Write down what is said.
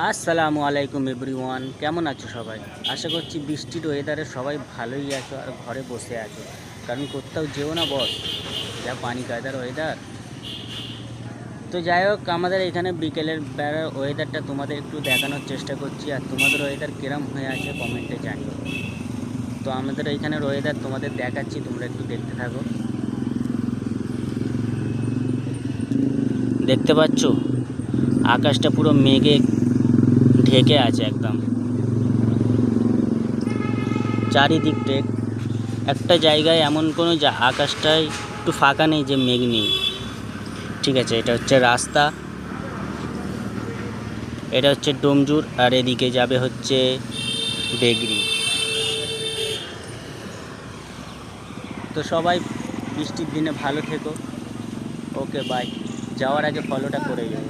আসসালামু আলাইকুম এভরিওয়ান, কেমন আছো সবাই? আশা করছি বৃষ্টির ওয়েদারে সবাই ভালোই আছো আর ঘরে বসে আছো, কারণ কোথাও যেও না বস, যা পানি কাদার ওয়েদার। তো যাই হোক, আমাদের এখানে বিকেলের বেলার ওয়েদারটা তোমাদের একটু দেখানোর চেষ্টা করছি, আর তোমাদের ওয়েদার কিরম হয়ে আছে কমেন্টে জানিও। তো আমাদের এইখানের ওয়েদার তোমাদের দেখাচ্ছি, তোমরা একটু দেখতে থাকো। দেখতে পাচ্ছ আকাশটা পুরো মেঘে ঢেকে আছে একদম, চারিদিকটা একটা জায়গায় এমন কোনো আকাশটাই একটু ফাঁকা নেই যে মেঘ নেই। ঠিক আছে, এটা হচ্ছে রাস্তা, এটা হচ্ছে ডোমজুর, আর এদিকে যাবে হচ্ছে বেগরি। তো সবাই বৃষ্টির দিনে ভালো থেকো। Okay bye. যাওয়ার আগে ফলোটা করে যাও।